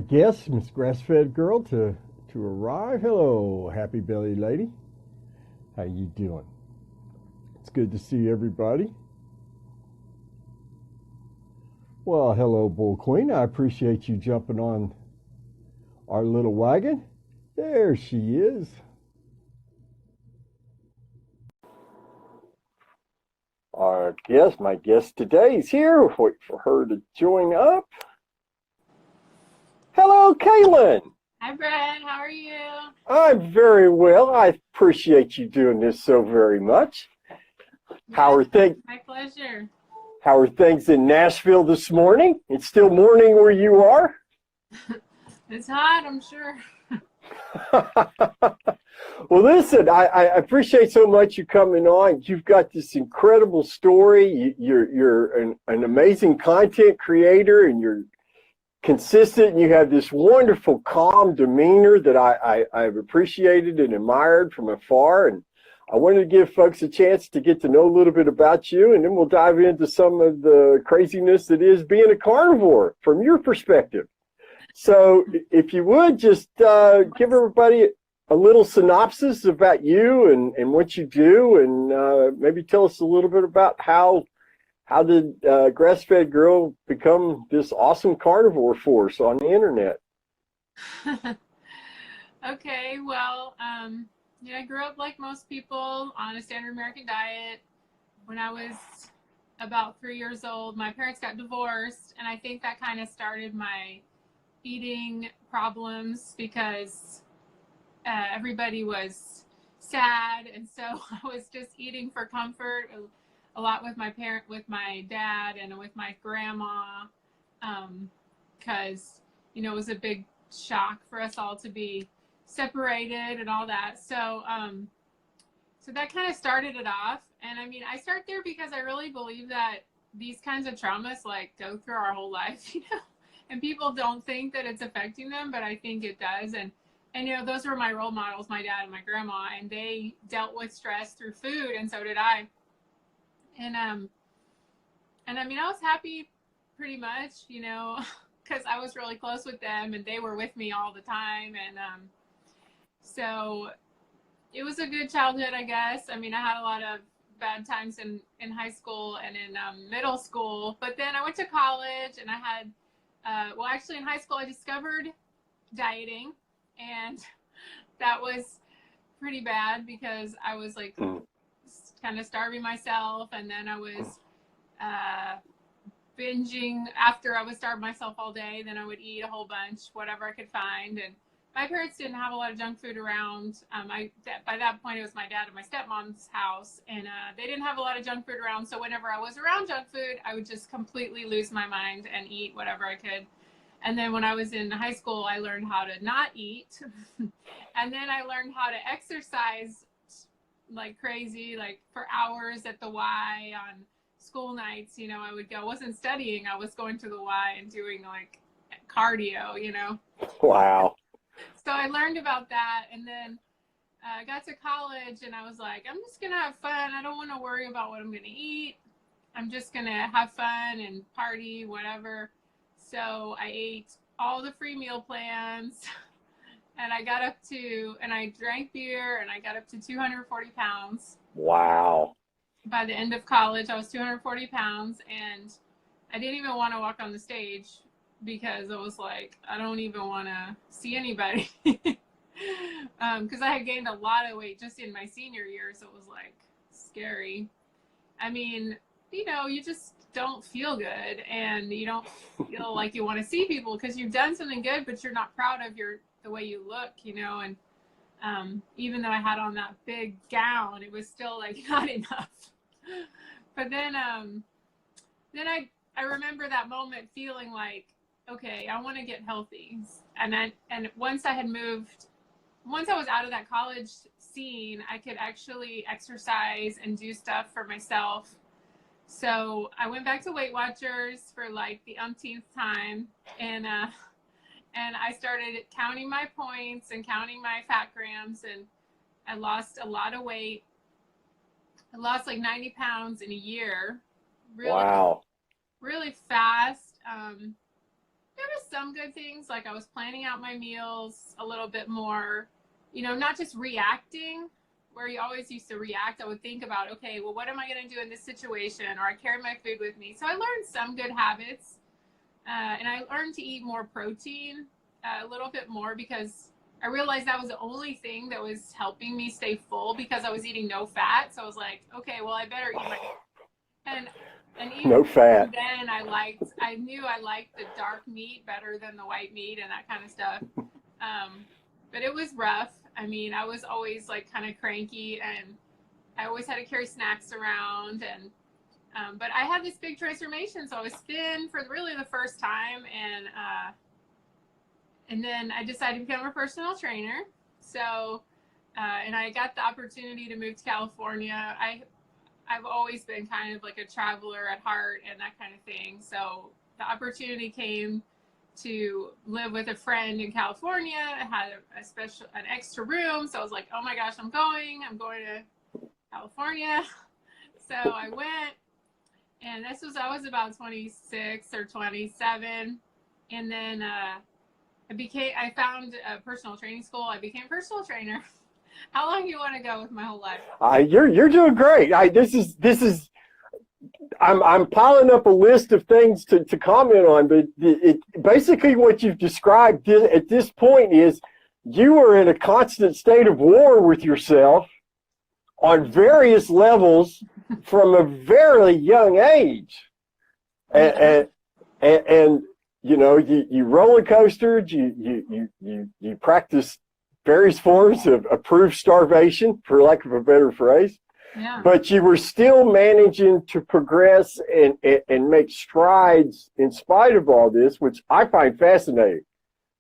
Guess Miss Grass-Fed Girl to arrive. Hello, happy belly lady. How you doing? It's good to see everybody. Well, hello, Bull Queen. I appreciate you jumping on our little wagon. There she is. My guest today is here. Wait for her to join up. Hello, Kaylin. Hi, Brett. How are you? I'm very well. I appreciate you doing this so very much. How are things? My pleasure. How are things in Nashville this morning? It's still morning where you are? It's hot, I'm sure. Well, listen, I appreciate so much you coming on. You've got this incredible story. You're an amazing content creator, and you're consistent, and you have this wonderful, calm demeanor that I've appreciated and admired from afar. And I wanted to give folks a chance to get to know a little bit about you, and then we'll dive into some of the craziness that is being a carnivore from your perspective. So if you would just give everybody a little synopsis about you and what you do, and maybe tell us a little bit about how did Grass-Fed Girl become this awesome carnivore force on the internet? Okay, well, I grew up like most people on a standard American diet. When I was about 3 years old, my parents got divorced, and I think that kind of started my eating problems because everybody was sad, and so I was just eating for comfort a lot with my dad, and with my grandma, because it was a big shock for us all to be separated and all that. So that kind of started it off. And I mean, I start there because I really believe that these kinds of traumas like go through our whole life, and people don't think that it's affecting them, but I think it does. And those were my role models, my dad and my grandma, and they dealt with stress through food, and so did I. And I mean, I was happy pretty much, because I was really close with them, and they were with me all the time. And so it was a good childhood, I guess. I mean, I had a lot of bad times in high school and in middle school, but then I went to college, and I had actually in high school I discovered dieting, and that was pretty bad because I was like kind of starving myself, and then I was binging. After I would starve myself all day, then I would eat a whole bunch, whatever I could find. And my parents didn't have a lot of junk food around. By that point, it was my dad and my stepmom's house, and they didn't have a lot of junk food around. So whenever I was around junk food, I would just completely lose my mind and eat whatever I could. And then when I was in high school, I learned how to not eat. And then I learned how to exercise like crazy, like for hours at the Y on school nights. I would go, wasn't studying, I was going to the Y and doing like cardio. Wow. So I learned about that, and then I got to college, and I was like, I'm just gonna have fun. I don't want to worry about what I'm gonna eat. I'm just gonna have fun and party, whatever. So I ate all the free meal plans, and I drank beer, and I got up to 240 pounds. Wow. By the end of college, I was 240 pounds, and I didn't even want to walk on the stage because I was like, I don't even want to see anybody. Because I had gained a lot of weight just in my senior year, so it was like scary. I mean, you just don't feel good, and you don't feel like you want to see people because you've done something good, but you're not proud of the way you look, and even though I had on that big gown, it was still like not enough. But then I remember that moment feeling like, okay, I want to get healthy. And once I was out of that college scene, I could actually exercise and do stuff for myself. So I went back to Weight Watchers for like the umpteenth time, and I started counting my points and counting my fat grams, and I lost a lot of weight. I lost like 90 pounds in a year. Really, wow. really fast. there was some good things. Like I was planning out my meals a little bit more, you know, not just reacting where you always used to react. I would think about, okay, well, what am I going to do in this situation? Or I carry my food with me. So I learned some good habits. And I learned to eat more protein, a little bit more, because I realized that was the only thing that was helping me stay full, because I was eating no fat. So I was like, okay, well, I better eat my, and even No fat. then I knew I liked the dark meat better than the white meat and that kind of stuff. But it was rough. I mean, I was always like kind of cranky, and I always had to carry snacks around, and but I had this big transformation. So I was thin for really the first time, and then I decided to become a personal trainer. So and I got the opportunity to move to California. I've always been kind of like a traveler at heart and that kind of thing. So the opportunity came to live with a friend in California. I had an extra room. So I was like, oh my gosh, I'm going to California. So I went, and I was about 26 or 27. And then I found a personal training school. I became a personal trainer. How long do you want to go with my whole life? You're doing great. I'm piling up a list of things to comment on, but basically what you've described at this point is you were in a constant state of war with yourself on various levels from a very young age, and you know, you roller coastered, you practiced various forms of approved starvation, for lack of a better phrase. Yeah. But you were still managing to progress and make strides in spite of all this, which I find fascinating.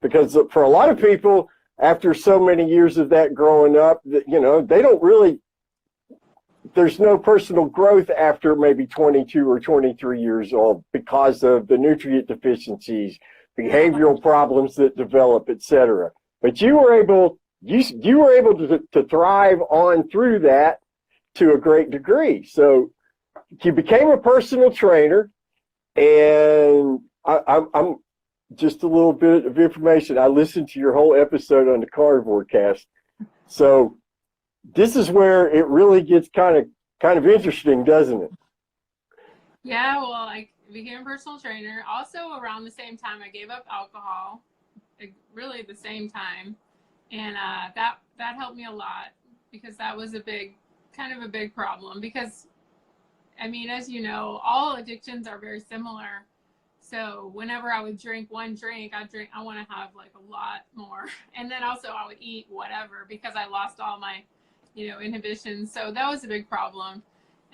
Because for a lot of people, after so many years of that growing up, you know, there's no personal growth after maybe 22 or 23 years old because of the nutrient deficiencies, behavioral problems that develop, etc. But you were able to thrive on through that to a great degree. So you became a personal trainer, and I'm just a little bit of information. I listened to your whole episode on the Carnivore Cast. So this is where it really gets kind of interesting, doesn't it? Yeah, well, I became a personal trainer. Also, around the same time, I gave up alcohol, really the same time. And that helped me a lot, because that was kind of a big problem. Because, I mean, as you know, all addictions are very similar. So whenever I would drink one drink, I want to have like a lot more. And then also I would eat whatever, because I lost all my, you know, inhibitions. So that was a big problem.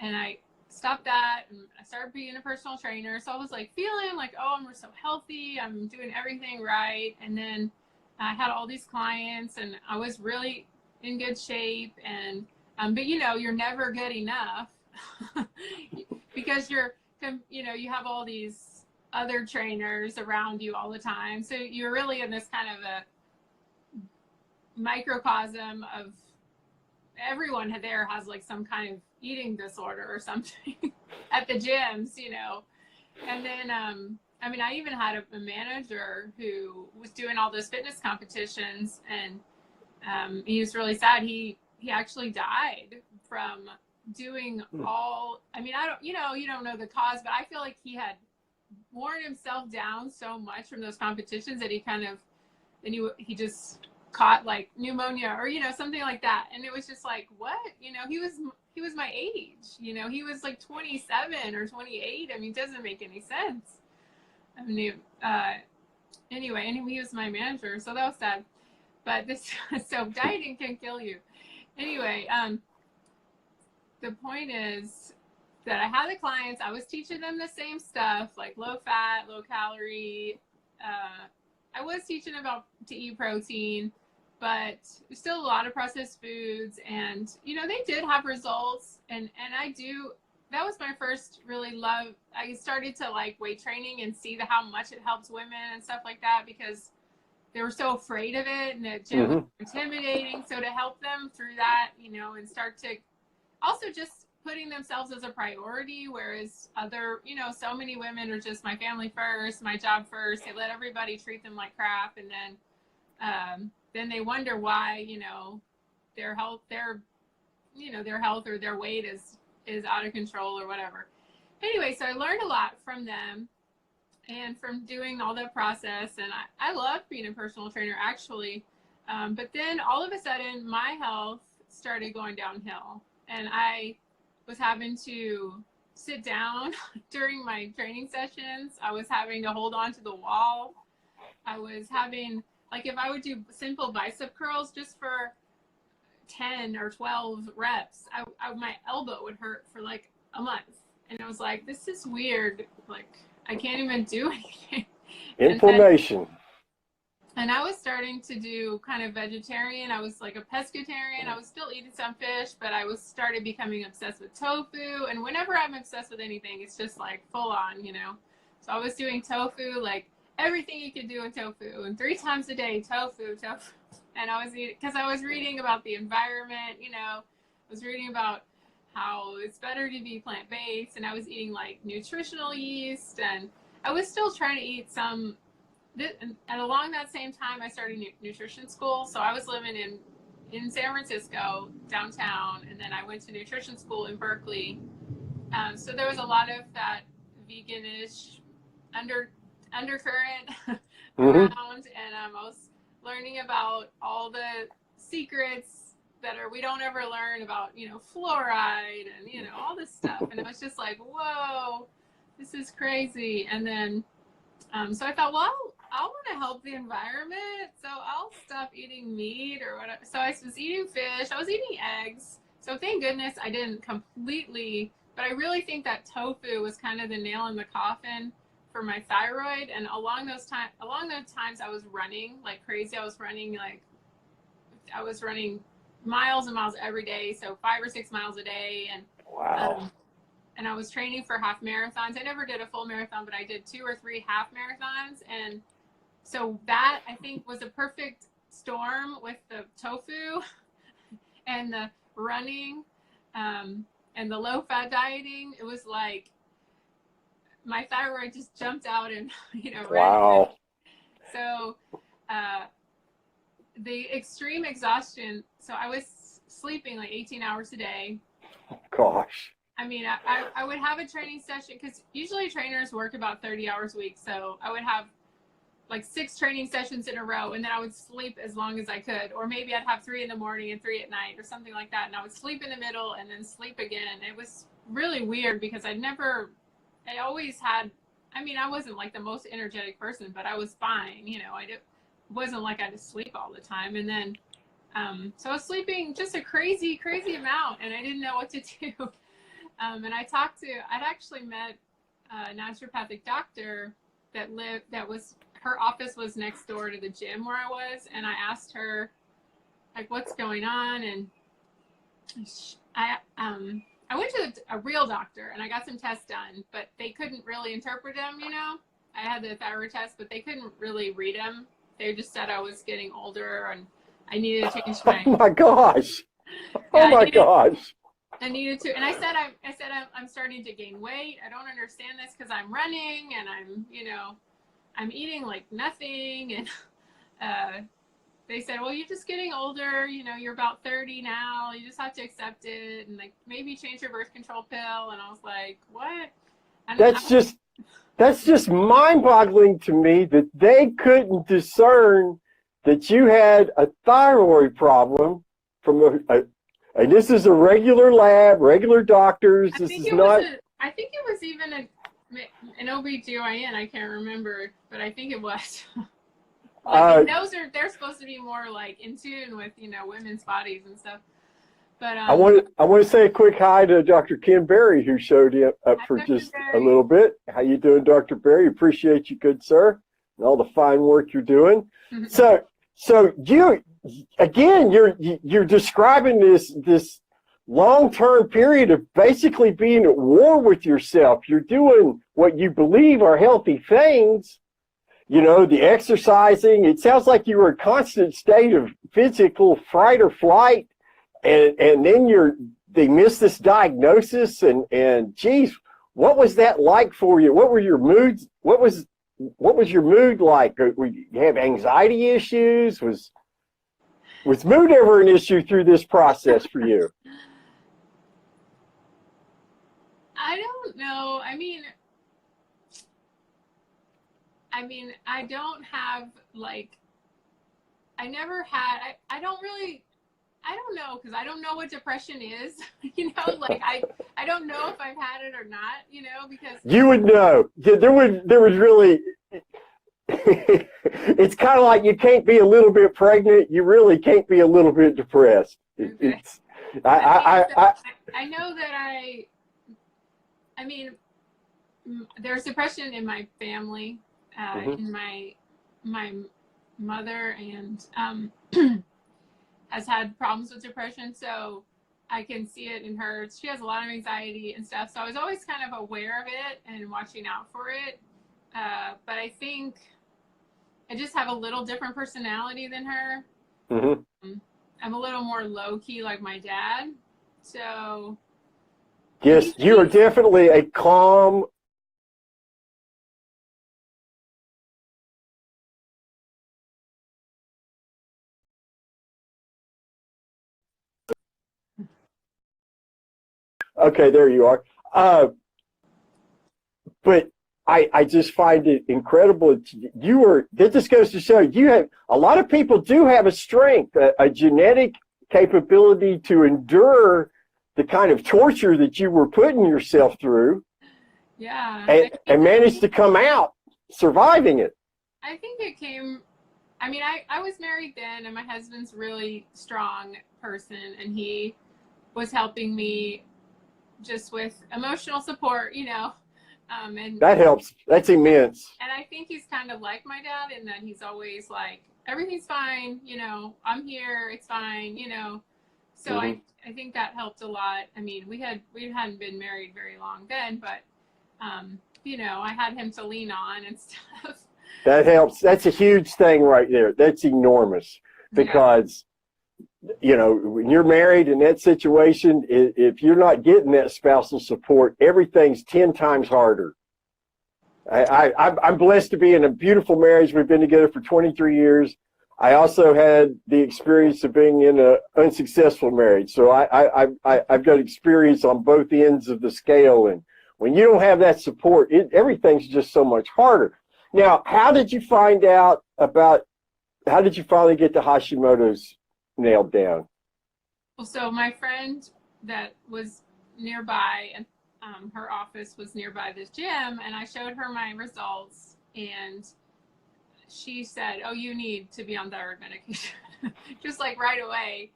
And I stopped that, and I started being a personal trainer. So I was like feeling like, oh, I'm so healthy, I'm doing everything right. And then I had all these clients, and I was really in good shape. And but you know, you're never good enough because you you have all these other trainers around you all the time. So you're really in this kind of a microcosm of everyone there has like some kind of eating disorder or something at the gyms, you know. And then I mean, I even had a manager who was doing all those fitness competitions, and he was really sad. He actually died from doing all, I mean, you don't know the cause, but I feel like he had worn himself down so much from those competitions that he just caught like pneumonia or, you know, something like that. And it was just like, what? You know, he was my age, you know, he was like 27 or 28. I mean, it doesn't make any sense. I mean, anyway, and he was my manager, so that was sad. But so dieting can kill you. Anyway, the point is that I had the clients, I was teaching them the same stuff, like low fat, low calorie. I was teaching them to eat protein, but still a lot of processed foods. And, you know, they did have results. And that was my first really love. I started to like weight training and see how much it helps women and stuff like that, because they were so afraid of it, and the gym was intimidating. So to help them through that, you know, and start to also just putting themselves as a priority, whereas other, so many women are just my family first, my job first. They let everybody treat them like crap, and then they wonder why, their health, their health or their weight is out of control or whatever. Anyway, so I learned a lot from them and from doing all the process, and I love being a personal trainer, actually. But then all of a sudden, my health started going downhill, and I was having to sit down during my training sessions. I was having to hold on to the wall. I was having, like, if I would do simple bicep curls just for 10 or 12 reps, my elbow would hurt for like a month. And I was like, this is weird. Like, I can't even do anything. Inflammation. And I was starting to do kind of vegetarian. I was like a pescatarian. I was still eating some fish, but I started becoming obsessed with tofu. And whenever I'm obsessed with anything, it's just like full on, So I was doing tofu, like everything you could do with tofu, and 3 times a day, tofu. And I was eating, because I was reading about the environment, I was reading about how it's better to be plant-based, and I was eating like nutritional yeast, and I was still trying to eat some. And along that same time, I started nutrition school. So I was living in San Francisco, downtown, and then I went to nutrition school in Berkeley. So there was a lot of that veganish undercurrent around, and I was learning about all the secrets that we don't ever learn about, fluoride and, all this stuff. And it was just like, whoa, this is crazy. And then, so I thought, well, I want to help the environment, so I'll stop eating meat or whatever. So I was eating fish, I was eating eggs. So thank goodness I didn't completely, but I really think that tofu was kind of the nail in the coffin for my thyroid. And along those times I was running like crazy. I was running miles and miles every day, so 5 or 6 miles a day. And wow. And I was training for half marathons. I never did a full marathon, but I did 2 or 3 half marathons. And so that, I think, was a perfect storm with the tofu and the running and the low-fat dieting. It was like my thyroid just jumped out and, Wow. So the extreme exhaustion, so I was sleeping like 18 hours a day. Gosh. I mean, I would have a training session, because usually trainers work about 30 hours a week. So I would have like 6 training sessions in a row, and then I would sleep as long as I could. Or maybe I'd have 3 in the morning and 3 at night or something like that. And I would sleep in the middle and then sleep again. It was really weird, because I always had, I wasn't like the most energetic person, but I was fine. It wasn't like I had to sleep all the time. And then, so I was sleeping just a crazy, crazy amount, and I didn't know what to do. And I'd actually met a naturopathic doctor her office was next door to the gym where I was. And I asked her, like, what's going on? And I went to a real doctor, and I got some tests done, but they couldn't really interpret them, I had the thyroid test, but they couldn't really read them. They just said I was getting older and I needed to change my... Oh my gosh. Gosh. I needed to, and I said I'm starting to gain weight. I don't understand this, because I'm running and I'm eating like nothing. And they said, well, you're just getting older. You're about 30 now. You just have to accept it, and like maybe change your birth control pill. And I was like, what? That's just mind-boggling to me that they couldn't discern that you had a thyroid problem from and this is a regular lab, regular doctors. I think it was even an OB/GYN. I can't remember, but I think it was. They're supposed to be more like in tune with, women's bodies and stuff. But I want to say a quick hi to Dr. Ken Berry, who showed up for just a little bit. How you doing, Dr. Berry? Appreciate you, good sir, and all the fine work you're doing. So you, again, you're describing this long-term period of basically being at war with yourself. You're doing what you believe are healthy things, the exercising. It sounds like you were in a constant state of physical fight or flight, and then they missed this diagnosis, and geez, what was that like for you? What were your moods? What was your mood like? Were you have anxiety issues? Was mood ever an issue through this process for you? I don't know. I don't have like, I never had, I don't really, I don't know, because I don't know what depression is. Like I don't know if I've had it or not, because You would know. There was really, it's kind of like you can't be a little bit pregnant. You really can't be a little bit depressed. okay. I know that there's depression in my family, in my mother, and has had problems with depression, so I can see it in her. She has a lot of anxiety and stuff, so I was always kind of aware of it and watching out for it. But I think I just have a little different personality than her. Mm-hmm. I'm a little more low-key like my dad, so yes, you are definitely a calm. Okay, there you are. But I just find it incredible. That just goes to show you have a lot of people do have a strength, a genetic capability to endure the kind of torture that you were putting yourself through. Yeah. And managed to come out surviving it. I think it came, I was married then, and my husband's a really strong person, and he was helping me just with emotional support, and that helps. That's immense. And I think he's kind of like my dad in that he's always like, everything's fine, I'm here, it's fine, So Mm-hmm. I think that helped a lot. We hadn't been married very long then, but I had him to lean on and stuff. That helps. That's a huge thing right there. That's enormous because, when you're married in that situation, if you're not getting that spousal support, everything's 10 times harder. I'm blessed to be in a beautiful marriage. We've been together for 23 years. I also had the experience of being in an unsuccessful marriage. So I've got experience on both ends of the scale. And when you don't have that support, everything's just so much harder. Now, how did you finally get the Hashimoto's nailed down? Well, so my friend that was nearby, and her office was nearby this gym, and I showed her my results, and she said, "Oh, you need to be on thyroid medication," just like right away.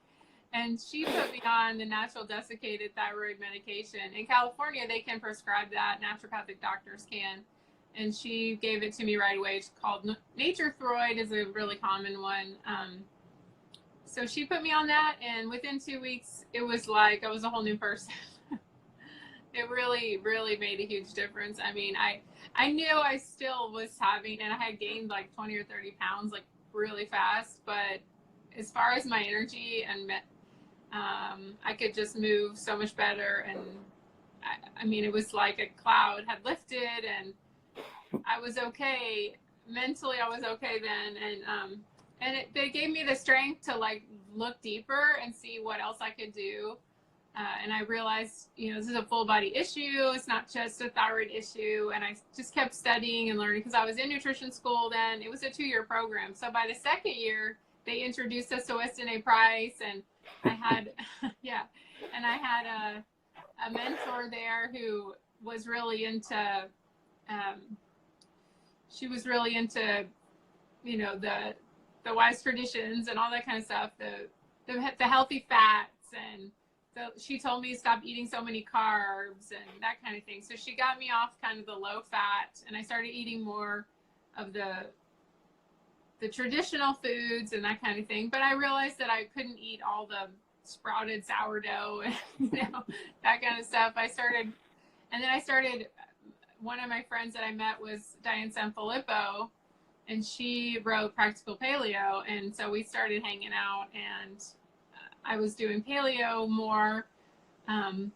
And she put me on the natural desiccated thyroid medication. In California, they can prescribe that. Naturopathic doctors can. And she gave it to me right away. It's called Nature Throid, is a really common one. So she put me on that, and within 2 weeks, it was like I was a whole new person. It really, really made a huge difference. I knew I still was having, and I had gained like 20 or 30 pounds, like really fast. But as far as my energy and I could just move so much better. And it was like a cloud had lifted, and I was okay. Mentally, I was okay then. And it gave me the strength to like look deeper and see what else I could do. And I realized, this is a full body issue. It's not just a thyroid issue. And I just kept studying and learning because I was in nutrition school then. It was a 2-year program. So by the second year, they introduced us to Weston A. Price, and I had, and I had a mentor there who was really into, she was really into, the wise traditions and all that kind of stuff, the healthy fats, and she told me to stop eating so many carbs and that kind of thing. So she got me off kind of the low fat, and I started eating more of the traditional foods and that kind of thing. But I realized that I couldn't eat all the sprouted sourdough and that kind of stuff. And then I started, one of my friends that I met was Diane Sanfilippo, and she wrote Practical Paleo. And so we started hanging out, and I was doing paleo more, And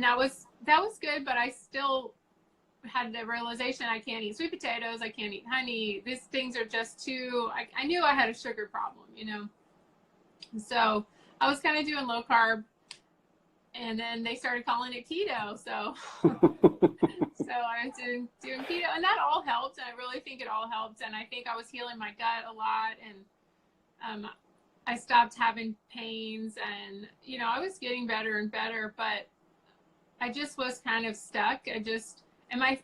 that was good, but I still had the realization I can't eat sweet potatoes, I can't eat honey. These things are just too. I knew I had a sugar problem, you know. So I was kind of doing low carb, and then they started calling it keto. So so I was doing keto, and that all helped. And I really think it all helped. And I think I was healing my gut a lot, and I stopped having pains, and you know, I was getting better and better, but I just was kind of stuck. And my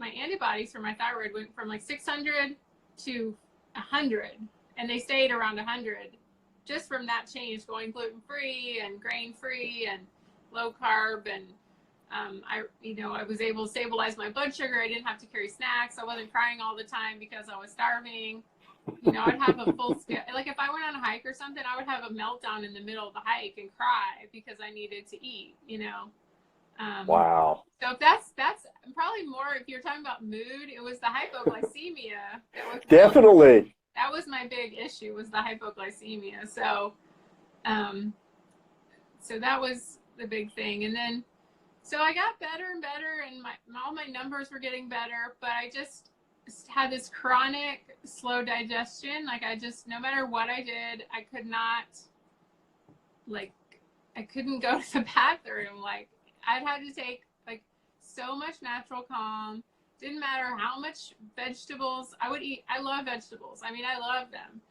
antibodies for my thyroid went from like 600 to 100, and they stayed around 100 just from that change, going gluten free and grain free and low carb. And I was able to stabilize my blood sugar. I didn't have to carry snacks. I wasn't crying all the time because I was starving. You know, I'd have a full scale, like if I went on a hike or something, I would have a meltdown in the middle of the hike and cry because I needed to eat, you know. Wow. So that's probably more, if you're talking about mood, it was the hypoglycemia. Definitely. That was my big issue, was the hypoglycemia. So, so that was the big thing. And then, so I got better and better, and all my numbers were getting better, but I just had this chronic slow digestion. Like no matter what I did, I could not, like, I couldn't go to the bathroom. Like, I'd had to take like so much natural calm. Didn't matter how much vegetables I would eat. I love vegetables. I mean, I love them.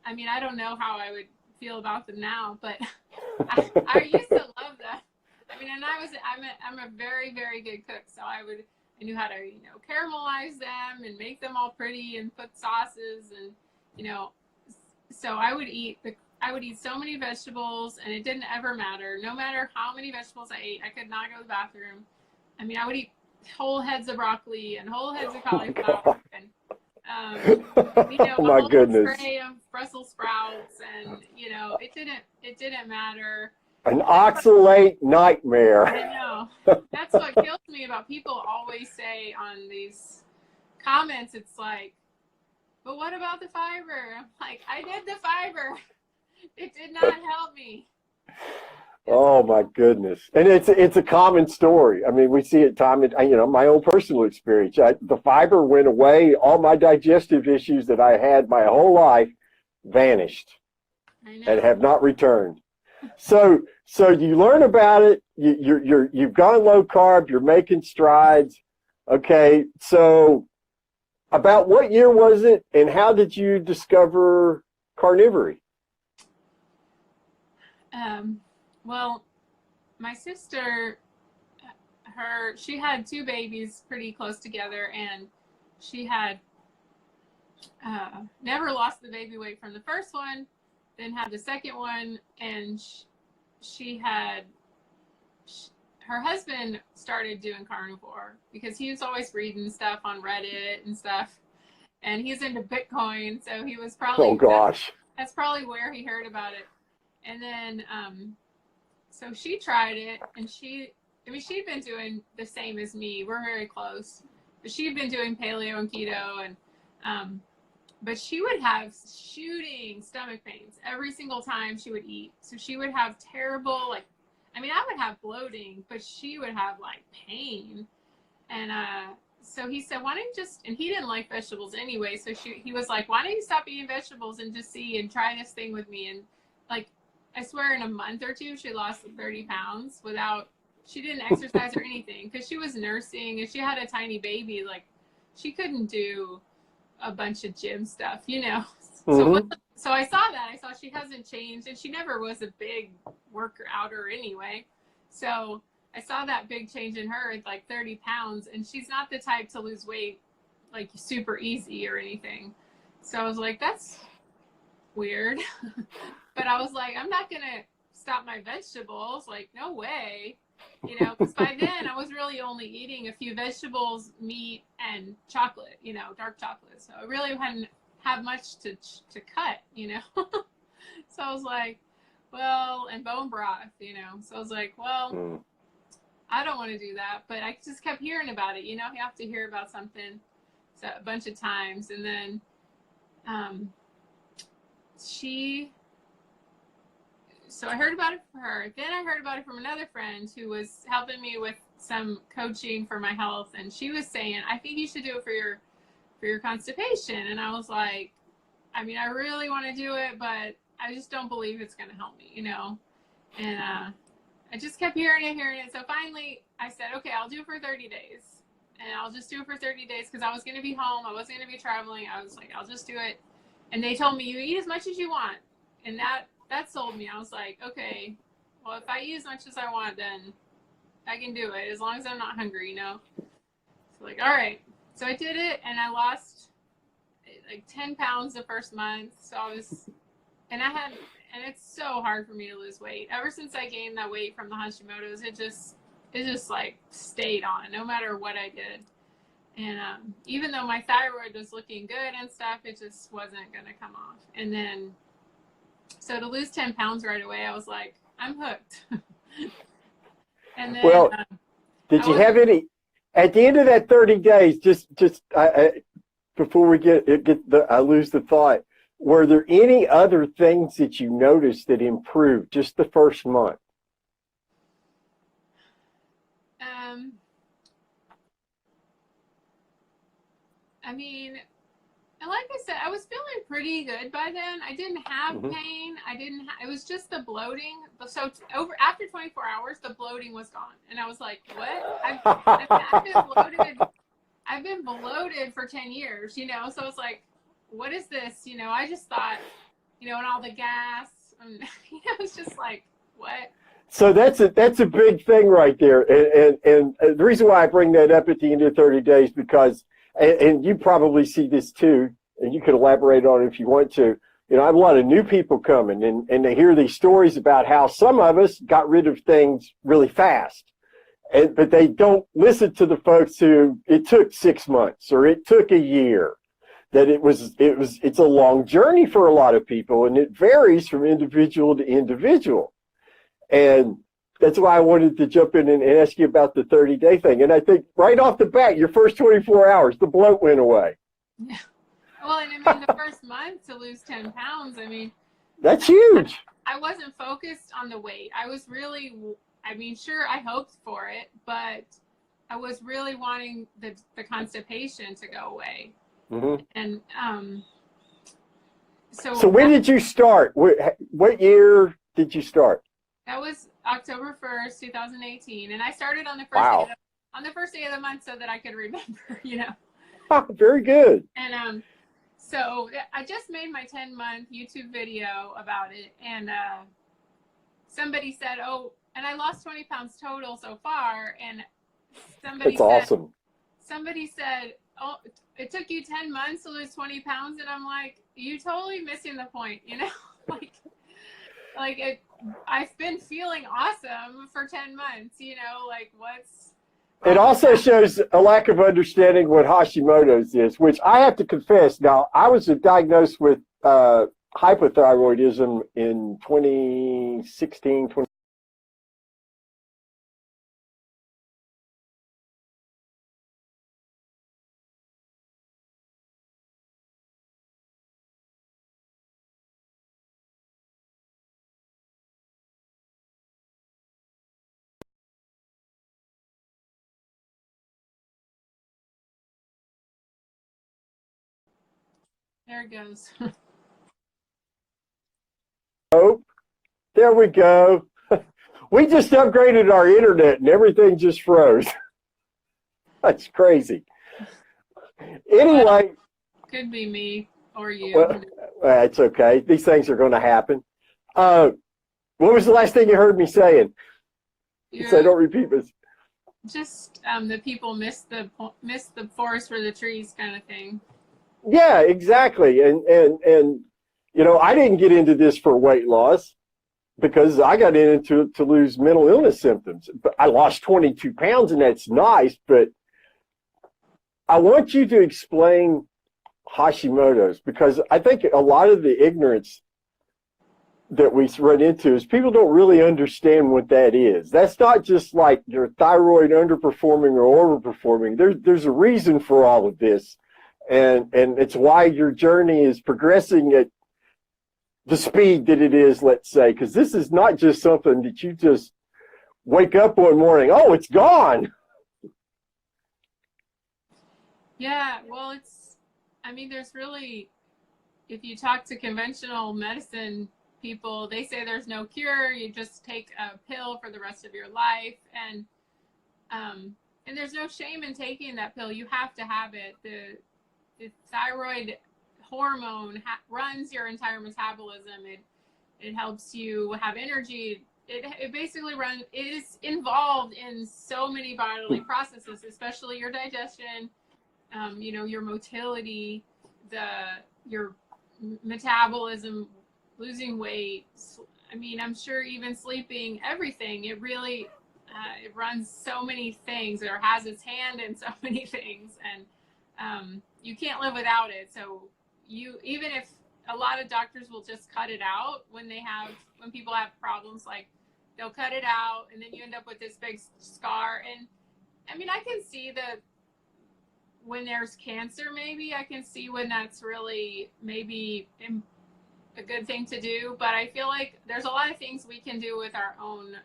I mean, I don't know how I would feel about them now, but I used to love them. I mean, and I'm a very, very good cook. So I knew how to, you know, caramelize them and make them all pretty and put sauces, and, you know, so I would eat so many vegetables, and it didn't ever matter. No matter how many vegetables I ate, I could not go to the bathroom. I mean, I would eat whole heads of broccoli and whole heads of cauliflower, and you know, My a whole goodness. tray of Brussels sprouts, and you know, it didn't matter. An oxalate nightmare. I know. That's what kills me about people always say on these comments. It's like, but what about the fiber? I'm like, I did the fiber. It did not help me. Oh my goodness. And it's a common story. I mean, we see it time and, you know, my own personal experience. The fiber went away. All my digestive issues that I had my whole life vanished and have not returned. So you learn about it. You've gone low carb. You're making strides. Okay. So about what year was it, and how did you discover carnivory? Well, my sister, she had two babies pretty close together, and she had never lost the baby weight from the first one, then had the second one, and her husband started doing carnivore because he was always reading stuff on Reddit and stuff, and he's into Bitcoin, so he was probably, oh gosh, that's probably where he heard about it. And then so she tried it, and she'd been doing the same as me. We're very close, but she'd been doing paleo and keto, and but she would have shooting stomach pains every single time she would eat. So she would have terrible, like, I mean, I would have bloating, but she would have like pain. And so he said, why don't you just, and he didn't like vegetables anyway. So he was like, why don't you stop eating vegetables and just see and try this thing with me? And like, I swear in a month or two, she lost 30 pounds she didn't exercise or anything, because she was nursing and she had a tiny baby. Like, she couldn't do a bunch of gym stuff, you know? Mm-hmm. So I saw that. I saw she hasn't changed, and she never was a big worker-outer anyway. So I saw that big change in her at like 30 pounds, and she's not the type to lose weight like super easy or anything. So I was like, that's weird. But I was like, I'm not going to stop my vegetables. Like, no way. You know, because by then I was really only eating a few vegetables, meat, and chocolate, you know, dark chocolate. So I really hadn't have much to cut, you know. So I was like, well, and bone broth, you know. So I was like, well, I don't want to do that. But I just kept hearing about it, you know. You have to hear about something a bunch of times. And then so I heard about it from her. Then I heard about it from another friend who was helping me with some coaching for my health, and she was saying, I think you should do it for your constipation. And I was like, I mean, I really want to do it, but I just don't believe it's going to help me, you know? And I just kept hearing it. So finally I said, okay, I'll do it for 30 days. And I'll just do it for 30 days because I was going to be home. I wasn't going to be traveling. I was like, I'll just do it. And they told me, you eat as much as you want. And that sold me. I was like, okay, well, if I eat as much as I want, then I can do it as long as I'm not hungry, you know? So like, all right. So I did it, and I lost like 10 pounds the first month. So and it's so hard for me to lose weight. Ever since I gained that weight from the Hashimoto's, it just like stayed on no matter what I did. And even though my thyroid was looking good and stuff, it just wasn't going to come off. And then, so to lose 10 pounds right away, I was like, I'm hooked. And then, well, did you have any, at the end of that 30 days, before we I lose the thought, were there any other things that you noticed that improved just the first month? I mean, like I said, I was feeling pretty good by then. I didn't have pain. It was just the bloating. So after 24 hours, the bloating was gone. And I was like, what? I've been bloated for 10 years, you know? So it's like, what is this? You know, I just thought, you know, and all the gas, and, you know, it's just like, what? So that's a big thing right there. And the reason why I bring that up at the end of 30 days, because, and you probably see this too, and you could elaborate on it if you want to. You know, I have a lot of new people coming, and they hear these stories about how some of us got rid of things really fast. But they don't listen to the folks who it took 6 months or it took a year. That it's a long journey for a lot of people, and it varies from individual to individual. And that's why I wanted to jump in and ask you about the 30-day thing. And I think right off the bat, your first 24 hours, the bloat went away. Yeah. Well, and I mean, the first month to lose 10 pounds, I mean, that's huge. I wasn't focused on the weight. I was really, I mean, sure, I hoped for it, but I was really wanting the constipation to go away. Mm-hmm. And so when did you start? What year did you start? That was October 1st, 2018, and I started on the first day of the month so that I could remember, you know. Very good. And so I just made my 10-month YouTube video about it, and somebody said, "Oh," and I lost 20 pounds total so far, and somebody awesome. Somebody said, "Oh, it took you 10 months to lose 20 pounds," and I'm like, "You totally missing the point, you know?" I've been feeling awesome for 10 months, you know, like what's... It also shows a lack of understanding what Hashimoto's is, which I have to confess. Now, I was diagnosed with hypothyroidism in 2016, There it goes. Oh, there we go. We just upgraded our internet and everything just froze. That's crazy. Anyway. Could be me or you. Well, that's okay. These things are going to happen. What was the last thing you heard me saying? So don't repeat this. Just the people miss the forest for the trees kind of thing. Yeah, exactly. And you know, I didn't get into this for weight loss because I got into it to lose mental illness symptoms. But I lost 22 pounds, and that's nice. But I want you to explain Hashimoto's, because I think a lot of the ignorance that we run into is people don't really understand what that is. That's not just like your thyroid underperforming or overperforming. There's a reason for all of this. And it's why your journey is progressing at the speed that it is, let's say, because this is not just something that you just wake up one morning, oh, it's gone. Yeah, well, there's really, if you talk to conventional medicine people, they say there's no cure. You just take a pill for the rest of your life. And there's no shame in taking that pill. You have to have it. The thyroid hormone runs your entire metabolism. It helps you have energy. It basically it is involved in so many bodily processes, especially your digestion, your motility, your metabolism, losing weight. I'm sure even sleeping, everything. It really, it runs so many things, or has its hand in so many things, and you can't live without it. So even if a lot of doctors will just cut it out when people have problems, like they'll cut it out, and then you end up with this big scar. And I can see that when there's cancer, maybe I can see when that's really maybe a good thing to do. But I feel like there's a lot of things we can do with our own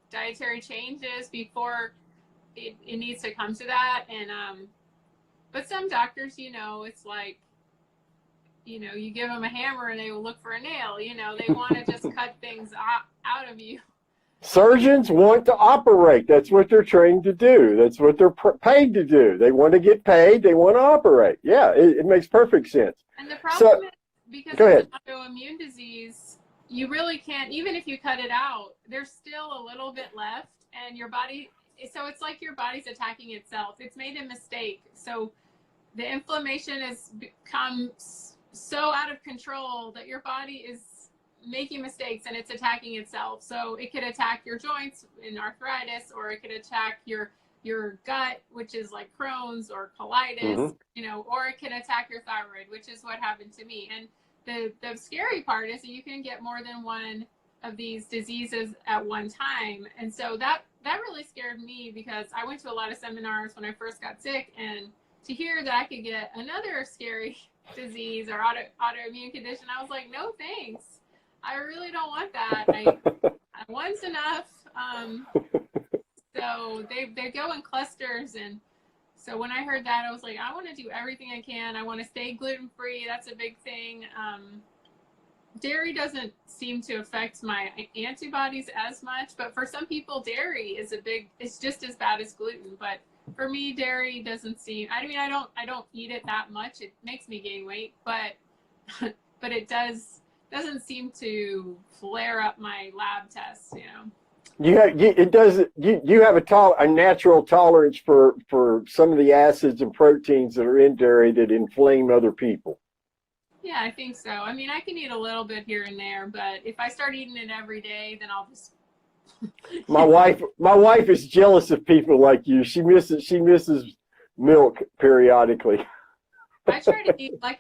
dietary changes before it needs to come to that. And but some doctors, it's like, you give them a hammer and they will look for a nail. They want to just cut things out of you. Surgeons want to operate. That's what they're trained to do. That's what they're paid to do. They want to get paid. They want to operate. Yeah, it makes perfect sense. And the problem is, because it's an autoimmune disease, you really can't, even if you cut it out, there's still a little bit left, and your body, so it's like your body's attacking itself. It's made a mistake. So the inflammation has become so out of control that your body is making mistakes and it's attacking itself. So it could attack your joints in arthritis, or it could attack your gut, which is like Crohn's or colitis, or it can attack your thyroid, which is what happened to me. And the scary part is that you can get more than one of these diseases at one time. And so that really scared me, because I went to a lot of seminars when I first got sick, and to hear that I could get another scary disease or autoimmune condition, I was like, no thanks. I really don't want that. One's enough. So they go in clusters, and so when I heard that, I was like, I want to do everything I can. I want to stay gluten-free. That's a big thing. Dairy doesn't seem to affect my antibodies as much, but for some people, dairy is it's just as bad as gluten. But for me, dairy doesn't seem. I don't eat it that much. It makes me gain weight, but it doesn't seem to flare up my lab tests. You have a natural tolerance for some of the acids and proteins that are in dairy that inflame other people. Yeah, I think so. I can eat a little bit here and there, but if I start eating it every day, then I'll just. My wife is jealous of people like you. She misses milk periodically. I try to eat, like,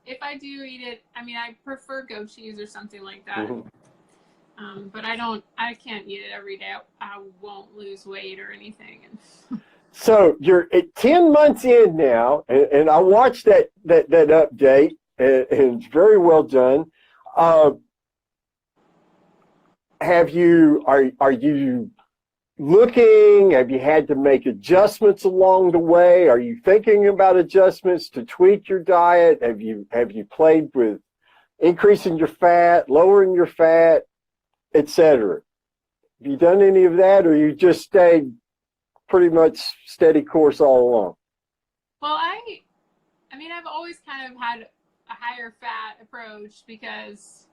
if I do eat it, I prefer goat cheese or something like that. But I can't eat it every day. I won't lose weight or anything. So you're at 10 months in now, and I watched that update, and it's very well done. Are you looking? Have you had to make adjustments along the way? Are you thinking about adjustments to tweak your diet? Have you played with increasing your fat, lowering your fat, etc.? Have you done any of that, or you just stayed pretty much steady course all along? Well, I've always kind of had a higher fat approach, because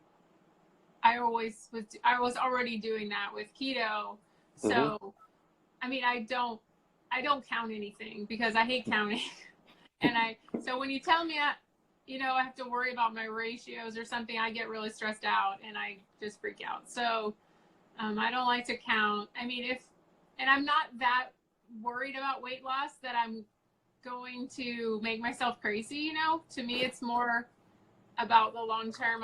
I was already doing that with keto. So, I don't count anything, because I hate counting. So when you tell me, I have to worry about my ratios or something, I get really stressed out and I just freak out. So, I don't like to count. And I'm not that worried about weight loss that I'm going to make myself crazy. To me, it's more about the long term.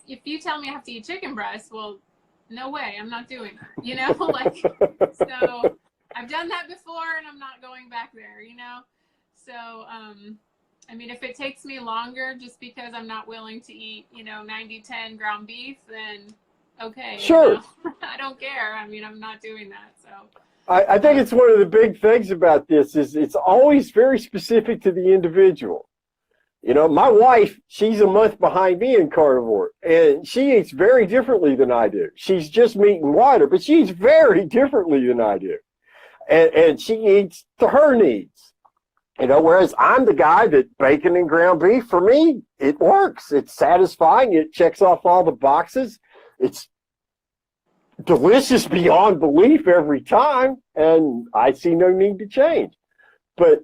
If you tell me I have to eat chicken breast, well, no way, I'm not doing that, so I've done that before and I'm not going back there, so, I mean, if it takes me longer just because I'm not willing to eat, 90-10 ground beef, then okay, Sure. I don't care. I mean, I'm not doing that. So I think it's one of the big things about this is it's always very specific to the individual. My wife, she's a month behind me in carnivore, and she eats very differently than I do. She's just meat and water, but she eats very differently than I do. And she eats to her needs. Whereas I'm the guy that bacon and ground beef, for me, it works. It's satisfying. It checks off all the boxes. It's delicious beyond belief every time, and I see no need to change. But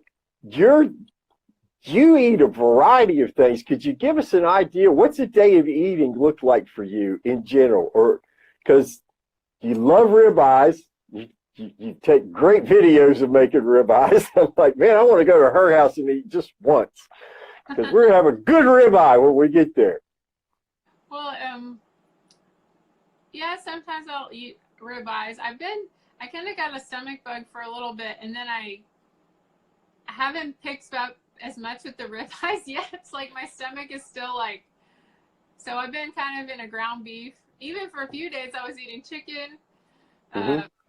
you eat a variety of things. Could you give us an idea? What's a day of eating look like for you in general? Or because you love ribeyes, you take great videos of making ribeyes. I'm like, man, I want to go to her house and eat just once because we're gonna have a good ribeye when we get there. Well, yeah, sometimes I'll eat ribeyes. I kind of got a stomach bug for a little bit, and then I haven't picked up as much with the ribeyes yet. It's like my stomach is still like, so I've been kind of in a ground beef. Even for a few days, I was eating chicken,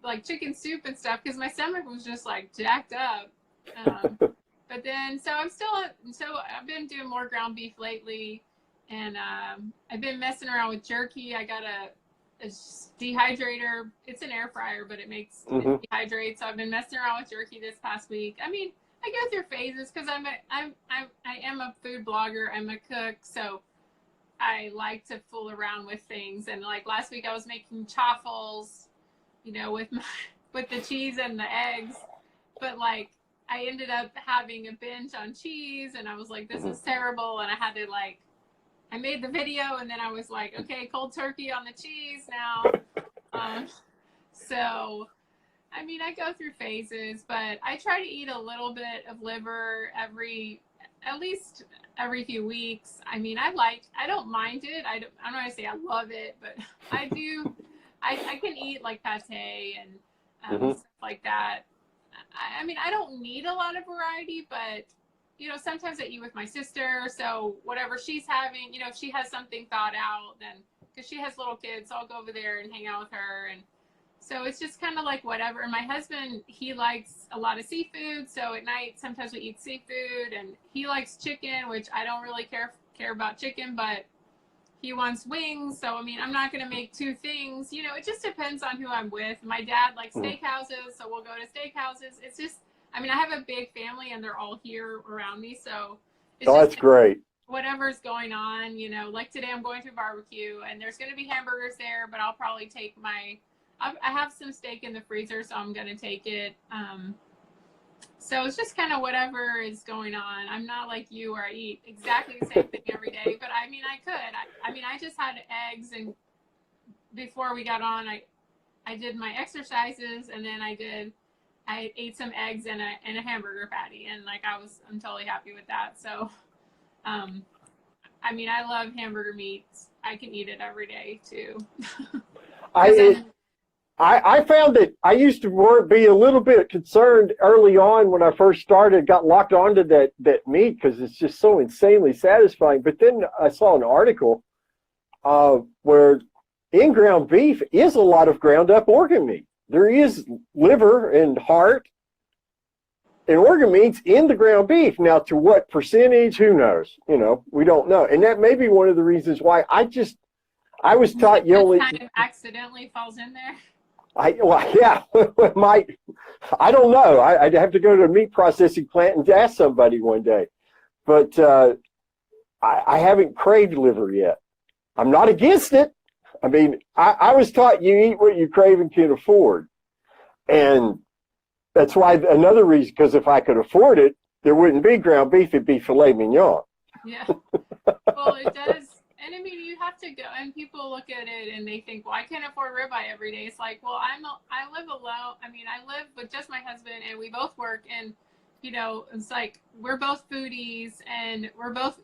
like chicken soup and stuff, because my stomach was just like jacked up. But then, so I've been doing more ground beef lately, and I've been messing around with jerky. I got a dehydrator. It's an air fryer, but it dehydrates. So I've been messing around with jerky this past week. I mean, I go through phases because I am a food blogger. I'm a cook, so I like to fool around with things. And like last week, I was making chaffles, with the cheese and the eggs. But like I ended up having a binge on cheese, and I was like, this is terrible. And I had to I made the video, and then I was like, okay, cold turkey on the cheese now. So, I mean, I go through phases, but I try to eat a little bit of liver at least every few weeks. I mean, I don't mind it. I'm not going to say I love it, but I do. I can eat like pate and stuff like that. I mean, I don't need a lot of variety, but sometimes I eat with my sister, so whatever she's having, if she has something thought out, then, because she has little kids, so I'll go over there and hang out with her, and so it's just kind of like whatever. And my husband, he likes a lot of seafood, so at night, sometimes we eat seafood, and he likes chicken, which I don't really care about chicken, but he wants wings, so, I mean, I'm not going to make two things, it just depends on who I'm with. My dad likes steakhouses, so we'll go to steakhouses. It's just, I mean, I have a big family, and they're all here around me, so it's that's great. Whatever's going on, like today I'm going to a barbecue, and there's going to be hamburgers there, but I'll probably take I have some steak in the freezer, so I'm going to take it. So it's just kind of whatever is going on. I'm not like you where I eat exactly the same thing every day, but I mean, I could. I just had eggs, and before we got on, I did my exercises, and then I ate some eggs and a hamburger patty, and I'm totally happy with that. So, I mean, I love hamburger meats. I can eat it every day too. I found that I used to be a little bit concerned early on when I first started, got locked onto that meat because it's just so insanely satisfying. But then I saw an article where in ground beef is a lot of ground up organ meat. There is liver and heart and organ meats in the ground beef. Now, to what percentage, who knows? We don't know. And that may be one of the reasons why I was taught you only kind of accidentally falls in there. Yeah, I don't know. I'd have to go to a meat processing plant and ask somebody one day. But I haven't craved liver yet. I'm not against it. I mean, I was taught you eat what you crave and can afford. And that's why another reason, because if I could afford it, there wouldn't be ground beef, it'd be filet mignon. Yeah. Well, it does. And I mean, you have to go, and people look at it and they think, well, I can't afford ribeye every day. It's like, well, I live alone. I mean, I live with just my husband, and we both work, and it's like we're both foodies, and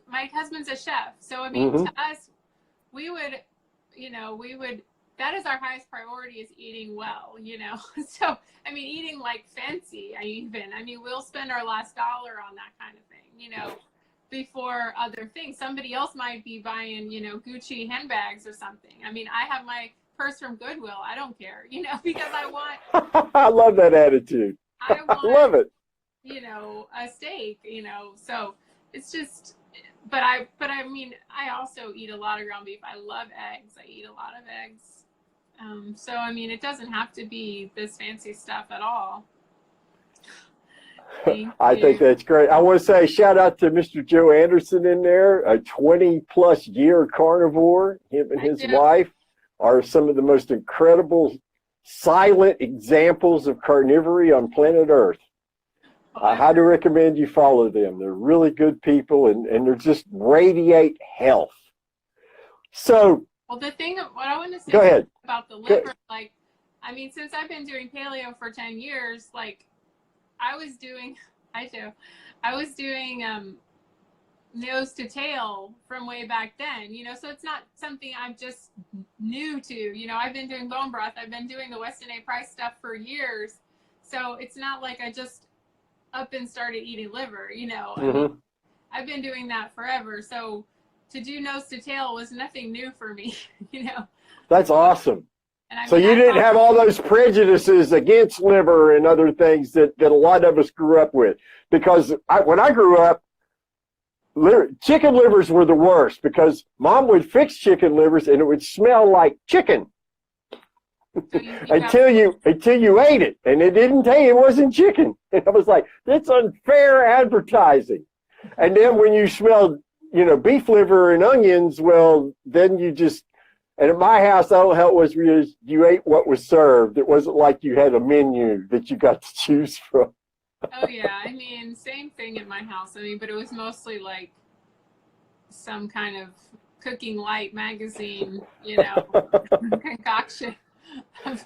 my husband's a chef. So I mean, to us, we would, that is our highest priority, is eating well, So I mean, eating like fancy. I mean, we'll spend our last dollar on that kind of thing, before other things. Somebody else might be buying, you know, Gucci handbags or something. I mean, I have my purse from Goodwill. I don't care, you know, because I want. I love that attitude. I want, love it. You know, a steak, you know, so it's just, but I mean, I also eat a lot of ground beef. I love eggs. I eat a lot of eggs. So, I mean, it doesn't have to be this fancy stuff at all. I think that's great. I want to say shout out to Mr. Joe Anderson in there, a 20-plus year carnivore. Him and his wife are some of the most incredible silent examples of carnivory on planet Earth. I highly recommend you follow them. They're really good people, and they're just radiate health. So, well, the thing, what I want to say go ahead. About the liver, like, I mean, since I've been doing paleo for 10 years, like, I was doing nose to tail from way back then, you know, so it's not something I'm just new to, you know. I've been doing bone broth, I've been doing the Weston A. Price stuff for years, so it's not like I just up and started eating liver, you know. I mean, I've been doing that forever, so to do nose to tail was nothing new for me, you know. That's awesome. And I mean, so you didn't have all those prejudices against liver and other things that a lot of us grew up with. Because when I grew up, chicken livers were the worst because Mom would fix chicken livers and it would smell like chicken. So until you ate it, and it didn't tell you it wasn't chicken. And I was like, that's unfair advertising. And then when you smelled, you know, beef liver and onions, well, then you just. And at my house, all hell was you ate what was served. It wasn't like you had a menu that you got to choose from. Oh yeah, I mean, same thing at my house. I mean, but it was mostly like some kind of Cooking Light magazine, you know, concoction.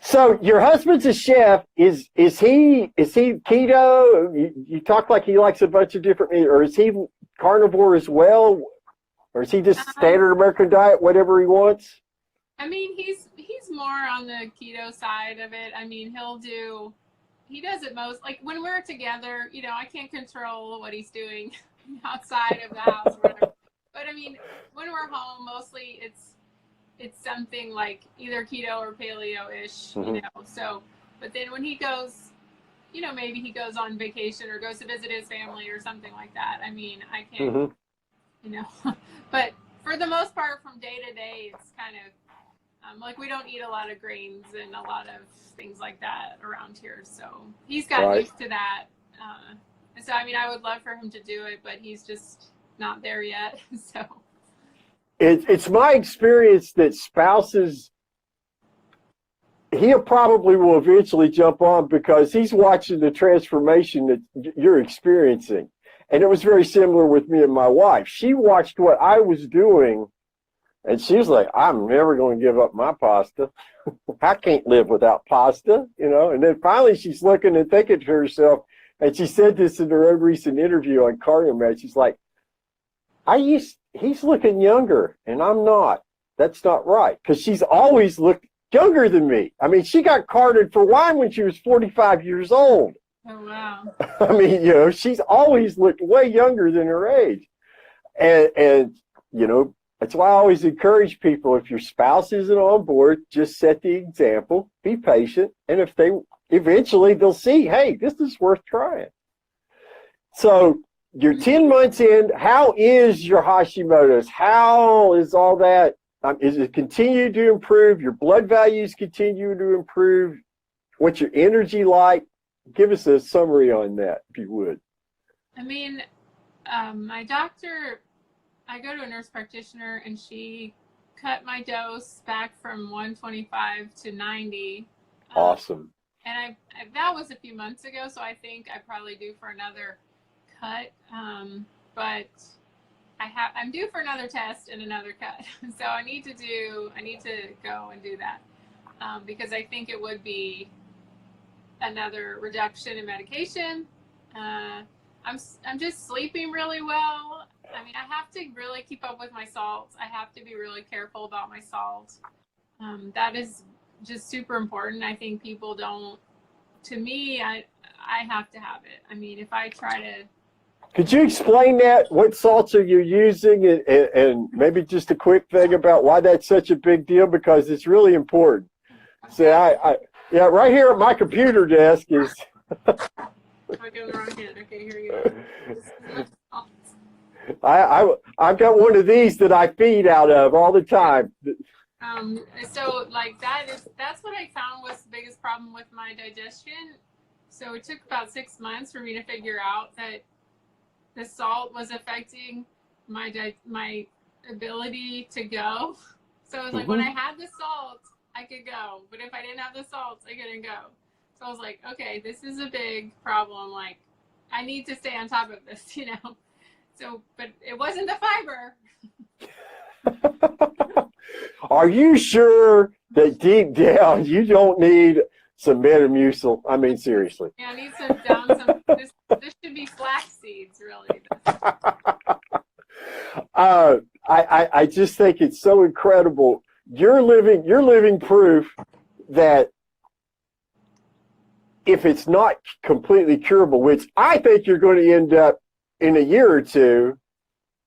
So your husband's a chef. Is he keto? You talk like he likes a bunch of different, or is he carnivore as well, or is he just standard American diet, whatever he wants? I mean, he's more on the keto side of it. I mean, he does it most, like when we're together, you know, I can't control what he's doing outside of the house or whatever. But I mean, when we're home, mostly it's something like either keto or paleo-ish, you know. So, but then when he goes, you know, maybe he goes on vacation or goes to visit his family or something like that. I mean, I can't, you know, but for the most part, from day to day, it's kind of, like we don't eat a lot of grains and a lot of things like that around here. So he's got used to that. And so, I mean, I would love for him to do it, but he's just not there yet. So it's my experience that spouses, he probably will eventually jump on because he's watching the transformation that you're experiencing. And it was very similar with me and my wife. She watched what I was doing. And she was like, I'm never going to give up my pasta. I can't live without pasta, you know. And then finally she's looking and thinking to herself, and she said this in her own recent interview on Carnivore. She's like, he's looking younger, and I'm not. That's not right. Because she's always looked younger than me. I mean, she got carded for wine when she was 45 years old. Oh, wow. I mean, you know, she's always looked way younger than her age. And you know, that's why I always encourage people, if your spouse isn't on board, just set the example, be patient, and if eventually they'll see, hey, this is worth trying. So you're 10 months in. How is your Hashimoto's? How is all that? Is it continue to improve? Your blood values continue to improve? What's your energy like? Give us a summary on that, if you would. I mean, my doctor, I go to a nurse practitioner, and she cut my dose back from 125 to 90. Awesome. And that was a few months ago, so I think I probably due for another cut. But I'm due for another test and another cut. So I need to go and do that, because I think it would be another reduction in medication. I'm just sleeping really well. I mean, I have to really keep up with my salt. I have to be really careful about my salt. That is just super important. I think people don't. To me, I have to have it. I mean, if I try to Could you explain that? What salts are you using, and maybe just a quick thing about why that's such a big deal, because it's really important. See, yeah, right here at my computer desk is. Okay, on the wrong hand. Okay, here you go. This is my salt. I've got one of these that I feed out of all the time. So like that's what I found was the biggest problem with my digestion. So it took about 6 months for me to figure out that the salt was affecting my ability to go. So it was like when I had the salt, I could go, but if I didn't have the salt, I couldn't go. So I was like, okay, this is a big problem. Like, I need to stay on top of this, you know. So, but it wasn't the fiber. Are you sure that deep down you don't need some Metamucil? I mean, seriously. Yeah, I need some. This should be flax seeds, really. I just think it's so incredible. You're living proof that if it's not completely curable, which I think you're going to end up in a year or two,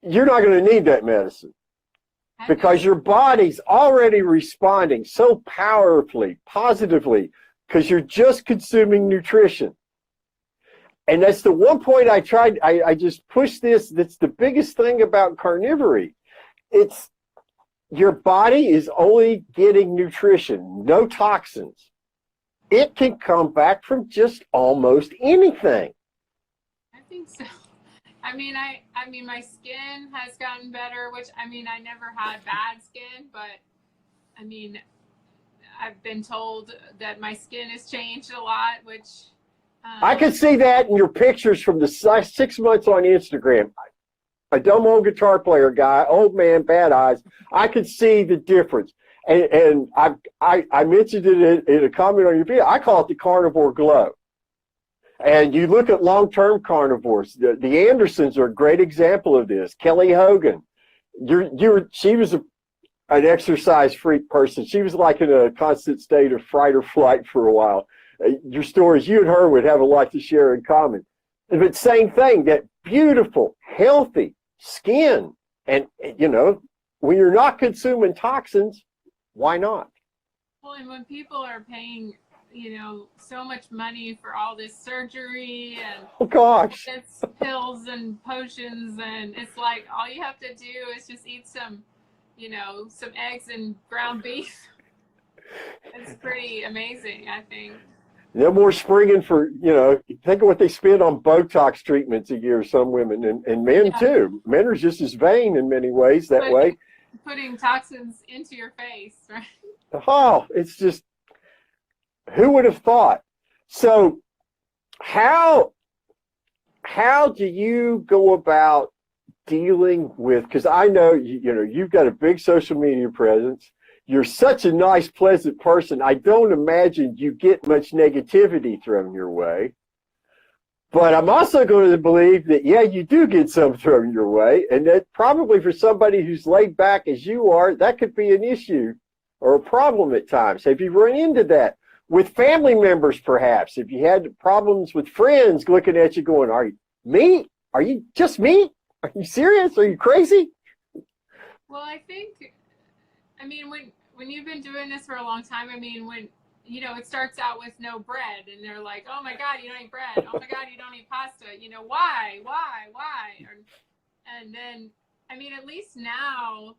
you're not going to need that medicine. Because your body's already responding so powerfully, positively, because you're just consuming nutrition. And that's the one point I just pushed this. That's the biggest thing about carnivory. It's your body is only getting nutrition, no toxins. It can come back from just almost anything. I think so. I mean, my skin has gotten better, which, I mean, I never had bad skin, but, I mean, I've been told that my skin has changed a lot, which... I can see that in your pictures from the 6 months on Instagram. A dumb old guitar player guy, old man, bad eyes. I could see the difference. And I mentioned it in a comment on your video. I call it the Carnivore Glow. And you look at long-term carnivores. The Andersons are a great example of this. Kelly Hogan. She was an exercise freak person. She was like in a constant state of fight or flight for a while. Your stories, you and her would have a lot to share in common. But same thing, that beautiful, healthy skin. And, you know, when you're not consuming toxins, why not? Well, and when people are paying, you know, so much money for all this surgery and it's pills and potions, and it's like all you have to do is just eat some, you know, some eggs and ground beef. It's pretty amazing, I think. No more springing for, you know, think of what they spend on Botox treatments a year, some women, and men too. Men are just as vain in many ways that way. Putting toxins into your face, right? Oh, it's just, who would have thought? So how do you go about dealing with, because I know, you know, you've got a big social media presence. You're such a nice, pleasant person. I don't imagine you get much negativity thrown your way. But I'm also going to believe that, yeah, you do get some thrown your way. And that probably for somebody who's laid back as you are, that could be an issue or a problem at times. Have you run into that with family members, perhaps? If you had problems with friends looking at you going, are you me? Are you just me? Are you serious? Are you crazy? Well, I think, I mean, when you've been doing this for a long time, I mean, when, you know, it starts out with no bread and they're like, oh my God, you don't eat bread. Oh my God, you don't eat pasta. You know, why? And then, I mean, at least now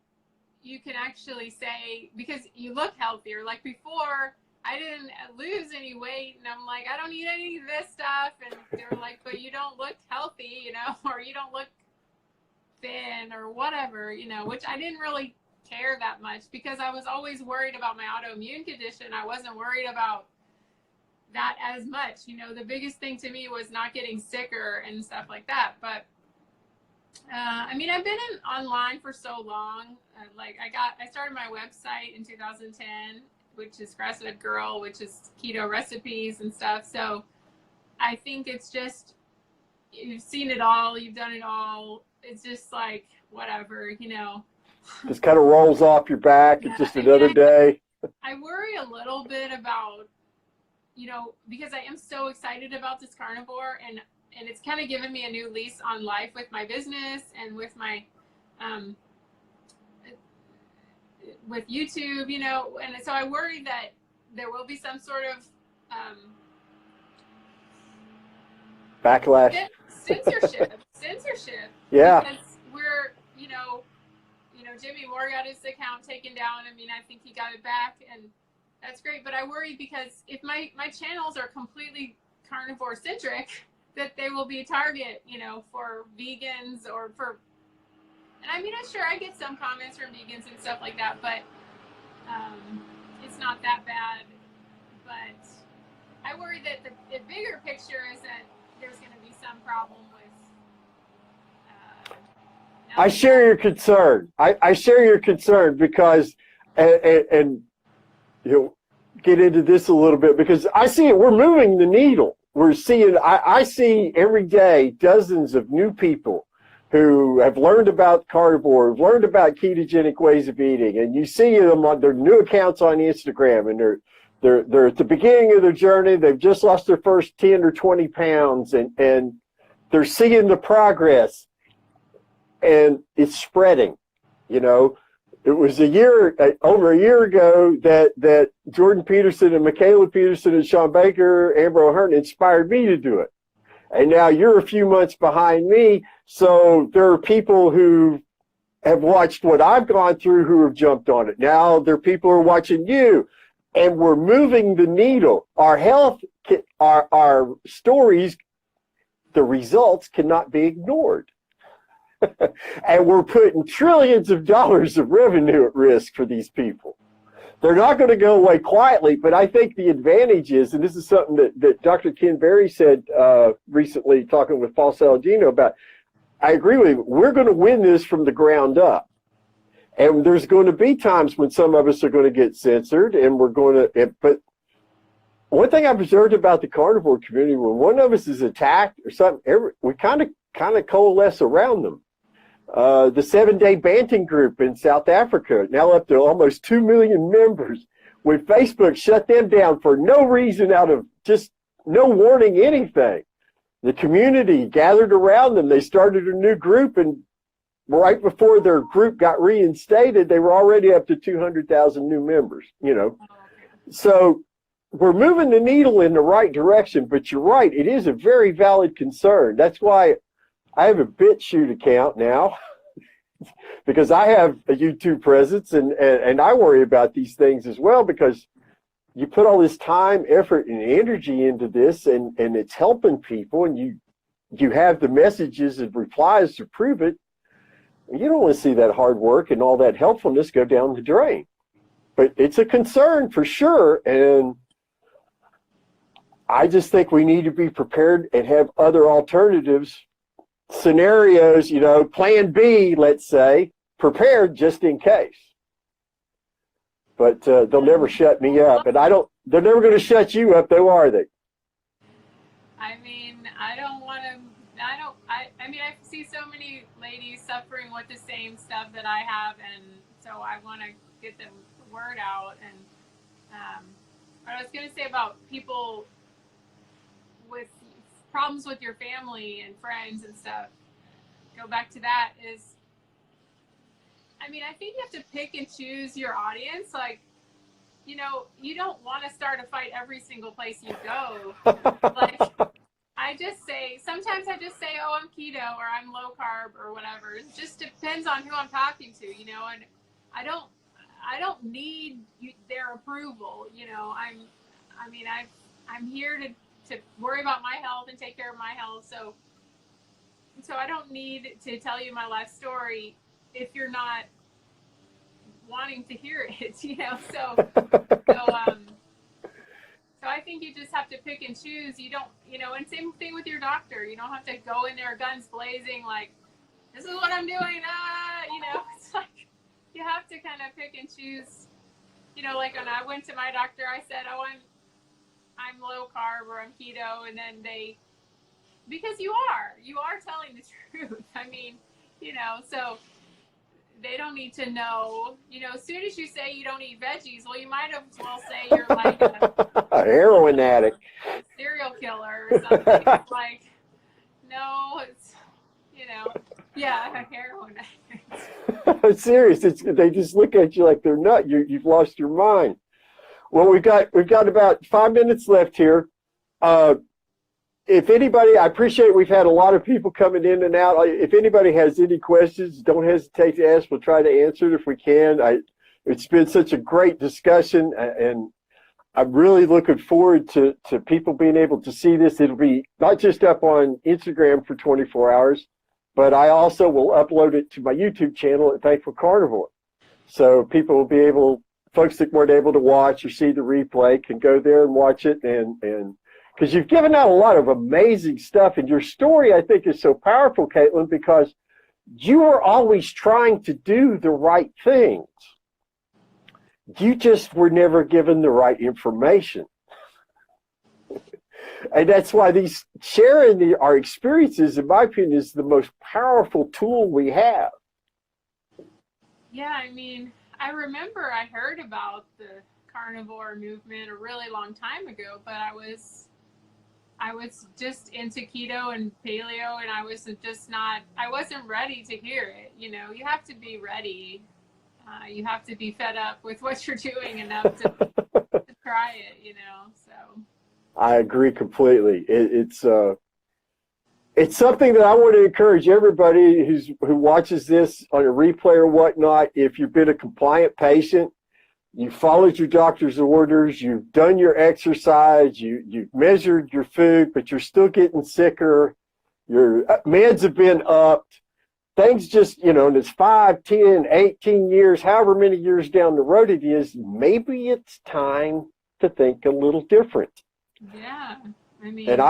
you can actually say, because you look healthier. Like before, I didn't lose any weight and I'm like, I don't eat any of this stuff. And they were like, but you don't look healthy, you know, or you don't look thin or whatever, you know, which I didn't really care that much because I was always worried about my autoimmune condition. I wasn't worried about that as much. You know, the biggest thing to me was not getting sicker and stuff like that. But I mean, I've been online for so long. Like I started my website in 2010, which is Grass-Fed Girl, which is keto recipes and stuff. So I think it's just, you've seen it all, you've done it all. It's just like, whatever, you know. Just kind of rolls off your back. It's just another day. I worry a little bit about, you know, because I am so excited about this carnivore, and it's kind of given me a new lease on life with my business and with my with YouTube, you know. And so I worry that there will be some sort of backlash, censorship. Yeah. Because we're, you know, Jimmy Moore got his account taken down. I mean, I think he got it back, and that's great. But I worry because if my channels are completely carnivore centric, that they will be a target, you know, for vegans or for. And I mean, I'm sure I get some comments from vegans and stuff like that, but it's not that bad. But I worry that the bigger picture is that there's going to be some problem with. I share your concern. I share your concern because, and you know, get into this a little bit because I see it. We're moving the needle. We're seeing. I see every day dozens of new people who have learned about carnivore, have learned about ketogenic ways of eating, and you see them on their new accounts on Instagram, and they're at the beginning of their journey. They've just lost their first 10 or 20 pounds, and they're seeing the progress. And it's spreading, you know. It was over a year ago that Jordan Peterson and Michaela Peterson and Sean Baker, Amber O'Hearn inspired me to do it. And now you're a few months behind me. So there are people who have watched what I've gone through who have jumped on it. Now there are people who are watching you, and we're moving the needle. Our health, our stories, the results cannot be ignored. And we're putting trillions of dollars of revenue at risk for these people. They're not going to go away quietly, but I think the advantage is, and this is something that Dr. Ken Berry said recently, talking with Paul Saladino about, I agree with him, we're going to win this from the ground up. And there's going to be times when some of us are going to get censored, and we're going to, but one thing I've observed about the carnivore community, when one of us is attacked or something, we kind of coalesce around them. The 7-Day Banting Group in South Africa, now up to almost 2 million members, when Facebook shut them down for no reason, out of just no warning, anything. The community gathered around them. They started a new group, and right before their group got reinstated, they were already up to 200,000 new members, you know. So we're moving the needle in the right direction, but you're right, it is a very valid concern. That's why I have a BitChute account now because I have a YouTube presence, and I worry about these things as well, because you put all this time, effort, and energy into this, and it's helping people, and you have the messages and replies to prove it. You don't want to see that hard work and all that helpfulness go down the drain. But it's a concern for sure, and I just think we need to be prepared and have other alternatives, scenarios, you know, plan B, let's say, prepared just in case. But they'll never shut me up, and they're never going to shut you up, though, are they? I mean, I see so many ladies suffering with the same stuff that I have, and so I want to get the word out. And what I was going to say about people with problems with your family and friends and stuff, go back to that, is, I mean, I think you have to pick and choose your audience. Like, you know, you don't want to start a fight every single place you go. Like, sometimes I just say, oh, I'm keto, or I'm low carb, or whatever. It just depends on who I'm talking to, you know, and I don't need their approval, you know. I'm here to worry about my health and take care of my health. So I don't need to tell you my life story if you're not wanting to hear it, you know. So I think you just have to pick and choose. You don't, you know, and same thing with your doctor. You don't have to go in there guns blazing like, this is what I'm doing, you know. It's like you have to kind of pick and choose. You know, like when I went to my doctor, I said, oh, I'm low carb, or I'm keto, and then because you are telling the truth. I mean, you know, so they don't need to know, you know, as soon as you say you don't eat veggies, well, you might as well say you're like a heroin addict, serial killer or something. It's like, no, it's, yeah, heroin addicts. I'm serious. They just look at you like they're nuts. You've lost your mind. Well, we've got about 5 minutes left here. If anybody, I appreciate we've had a lot of people coming in and out. If anybody has any questions, don't hesitate to ask. We'll try to answer it if we can. It's been such a great discussion, and I'm really looking forward to people being able to see this. It'll be not just up on Instagram for 24 hours, but I also will upload it to my YouTube channel at Thankful Carnivore. So people will be able, folks that weren't able to watch or see the replay can go there and watch it. And because you've given out a lot of amazing stuff. And your story, I think, is so powerful, Caitlin, because you are always trying to do the right things. You just were never given the right information. And that's why sharing our experiences, in my opinion, is the most powerful tool we have. Yeah, I mean, I remember I heard about the carnivore movement a really long time ago, but I was just into keto and paleo, and I wasn't ready to hear it. You have to be ready. You have to be fed up with what you're doing enough to try it, so. I agree completely. It's something that I want to encourage everybody who watches this on a replay or whatnot. If you've been a compliant patient, you followed your doctor's orders, you've done your exercise, you've measured your food, but you're still getting sicker, your meds have been upped, things just, and it's 5, 10, 18 years, however many years down the road it is, maybe it's time to think a little different. Yeah, I mean, and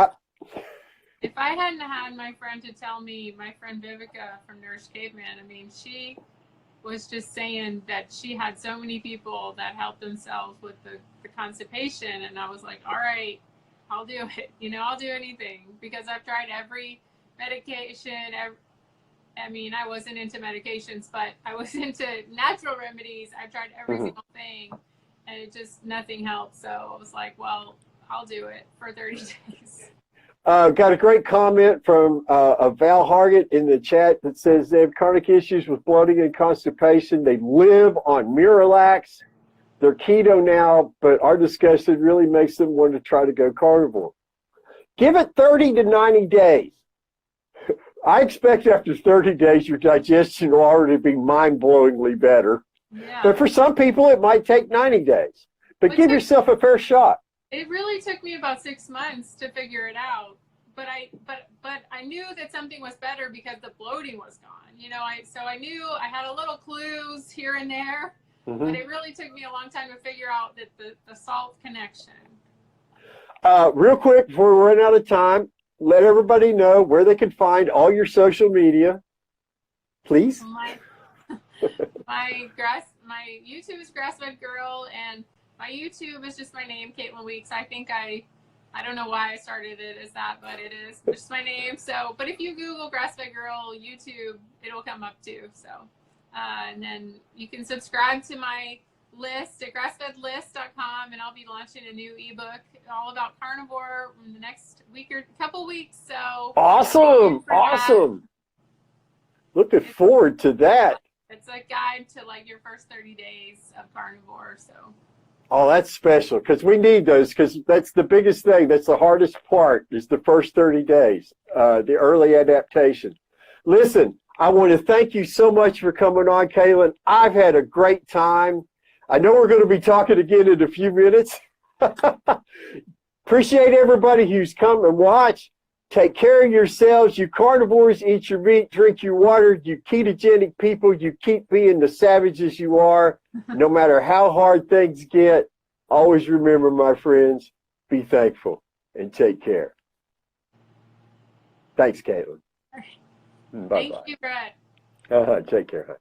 if I hadn't had my friend to tell me, my friend Vivica from Nurse Caveman, I mean, she was just saying that she had so many people that helped themselves with the constipation, and I was like, all right, I'll do it. I'll do anything, because I've tried every medication. I mean, I wasn't into medications, but I was into natural remedies. I tried every single thing, and it just, nothing helped. So I was like, well, I'll do it for 30 days. Got a great comment from Val Hargett in the chat that says they have chronic issues with bloating and constipation. They live on Miralax. They're keto now, but our discussion really makes them want to try to go carnivore. Give it 30 to 90 days. I expect after 30 days, your digestion will already be mind-blowingly better. Yeah. But for some people, it might take 90 days. But give yourself a fair shot. It really took me about 6 months to figure it out, but I knew that something was better because the bloating was gone. So I knew I had a little clues here and there, but it really took me a long time to figure out that the salt connection. Real quick before we run out of time, let everybody know where they can find all your social media, please. My YouTube is Grassfed Girl, and my YouTube is just my name, Caitlin Weeks. I think I don't know why I started it as that, but it is just my name. So, but if you Google Grassfed Girl YouTube, it'll come up too. So, and then you can subscribe to my list at grassfedlist.com, and I'll be launching a new ebook all about carnivore in the next week or couple weeks. So awesome. Looking forward to that. It's a guide to like your first 30 days of carnivore. So. Oh, that's special, because we need those, because that's the biggest thing. That's the hardest part, is the first 30 days, the early adaptation. Listen, I want to thank you so much for coming on, Caitlin. I've had a great time. I know we're going to be talking again in a few minutes. Appreciate everybody who's come and watched. Take care of yourselves. You carnivores, eat your meat, drink your water. You ketogenic people, you keep being the savages you are. No matter how hard things get, always remember, my friends, be thankful and take care. Thanks, Caitlin. Thank you, Brett. Take care.